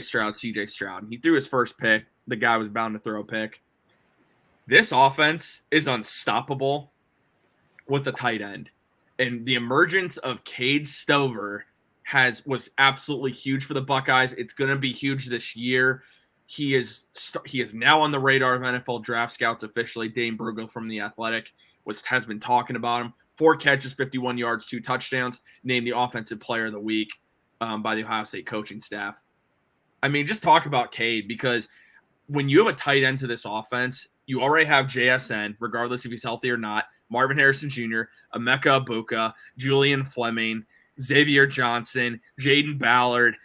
CJ Stroud. He threw his first pick. The guy was bound to throw a pick. This offense is unstoppable with a tight end. And the emergence of Cade Stover was absolutely huge for the Buckeyes. It's going to be huge this year. He is now on the radar of NFL draft scouts officially. Dane Brugel from The Athletic has been talking about him. 4 catches, 51 yards, 2 touchdowns, named the Offensive Player of the Week by the Ohio State coaching staff. I mean, just talk about Cade, because when you have a tight end to this offense, you already have JSN, regardless if he's healthy or not, Marvin Harrison Jr., Emeka Egbuka, Julian Fleming, Xavier Johnson, Jaden Ballard.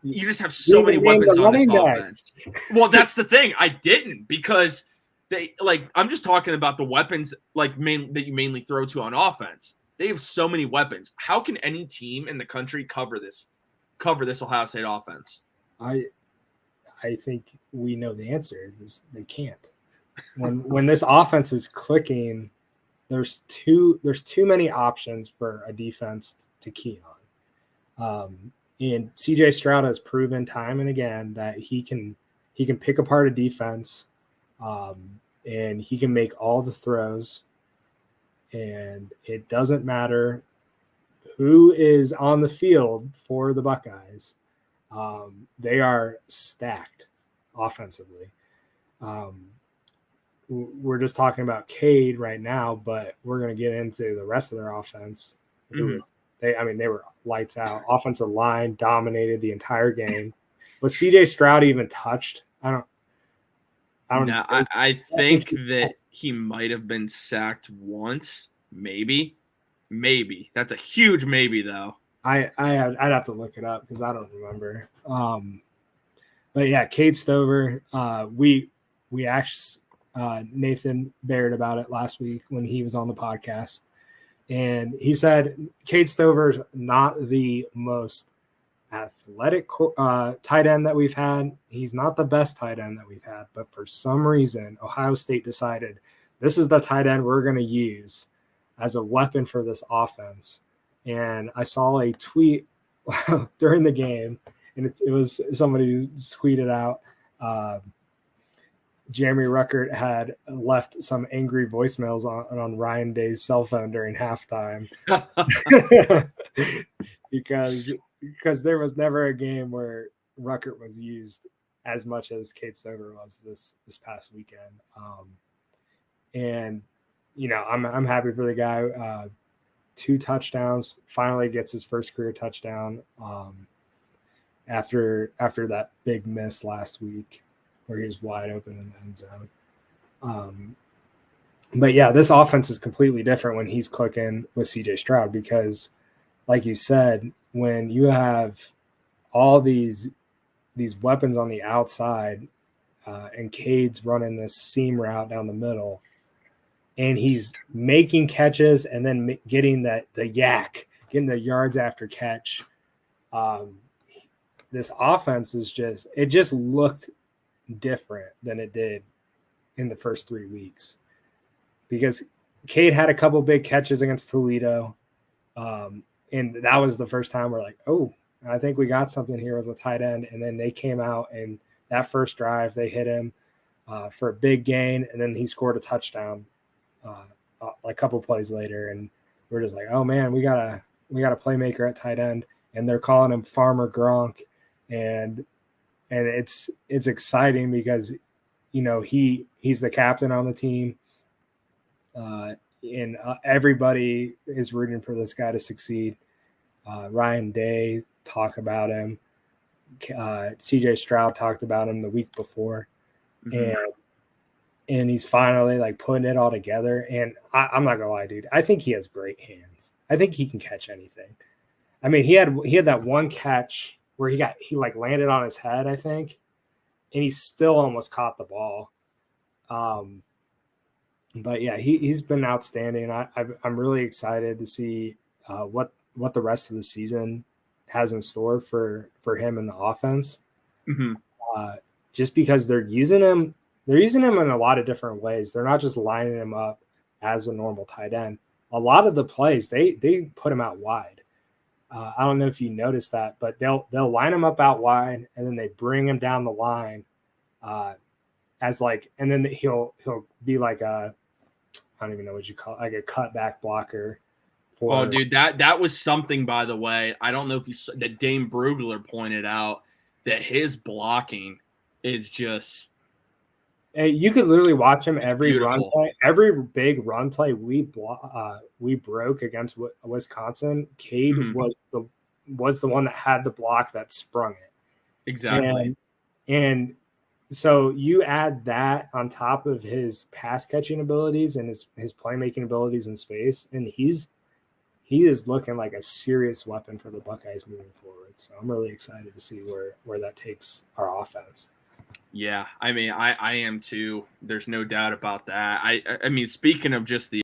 You just have so many weapons on this offense. Well, that's the thing. I didn't, because I'm just talking about the weapons that you mainly throw to on offense. They have so many weapons. How can any team in the country cover this Ohio State offense? I think we know the answer. They can't. When this offense is clicking, there's too many options for a defense to key on. And CJ Stroud has proven time and again that he can pick apart a defense, and he can make all the throws. And it doesn't matter who is on the field for the Buckeyes. They are stacked offensively. We're just talking about Cade right now, but we're going to get into the rest of their offense. They were lights out. Offensive line dominated the entire game. Was CJ Stroud even touched? I think that he might have been sacked once, maybe. That's a huge maybe, though. I'd have to look it up because I don't remember. But yeah, Cade Stover. We asked Nathan Baird about it last week when he was on the podcast, and he said Cade Stover's not the most athletic tight end that we've had. He's not the best tight end that we've had, but for some reason, Ohio State decided this is the tight end we're going to use as a weapon for this offense. And I saw a tweet during the game, and it was somebody who tweeted out, Jeremy Ruckert had left some angry voicemails on Ryan Day's cell phone during halftime because there was never a game where Ruckert was used as much as Cade Stover was this past weekend. And I'm happy for the guy. 2 touchdowns, finally gets his first career touchdown after that big miss last week where he was wide open in the end zone. But yeah, this offense is completely different when he's clicking with CJ Stroud, because like you said, when you have all these weapons on the outside and Cade's running this seam route down the middle, and he's making catches and then getting getting the yards after catch. This offense just looked different than it did in the first 3 weeks, because Cade had a couple big catches against Toledo. And that was the first time we're like, oh, I think we got something here with a tight end. And then they came out, and that first drive, they hit him for a big gain. And then he scored a touchdown a couple plays later. And we're just like, oh man, we got a playmaker at tight end, and they're calling him Farmer Gronk. And it's exciting because, he's the captain on the team. And everybody is rooting for this guy to succeed. Ryan Day talked about him. CJ Stroud talked about him the week before. Mm-hmm. And he's finally putting it all together. And I'm not gonna lie, dude, I think he has great hands. I think he can catch anything. I mean, he had that one catch where he landed on his head, I think, and he still almost caught the ball. But yeah, he's been outstanding. I'm really excited to see what the rest of the season has in store for him in the offense. Mm-hmm. Just because they're using him in a lot of different ways. They're not just lining him up as a normal tight end. A lot of the plays they put him out wide. I don't know if you noticed that, but they'll line him up out wide, and then they bring him down the line as like, and then he'll be like a, I don't even know what you call it, like a cutback blocker. Oh, dude, that was something, by the way. I don't know if you saw that Dane Brugler pointed out that his blocking is just. You could literally watch him every beautiful. run play, every big run play we broke against Wisconsin. Cade was the one that had the block that sprung it. Exactly. And so you add that on top of his pass catching abilities and his playmaking abilities in space, and he is looking like a serious weapon for the Buckeyes moving forward. So I'm really excited to see where that takes our offense. Yeah, I mean, I am too. There's no doubt about that. I mean, speaking of just the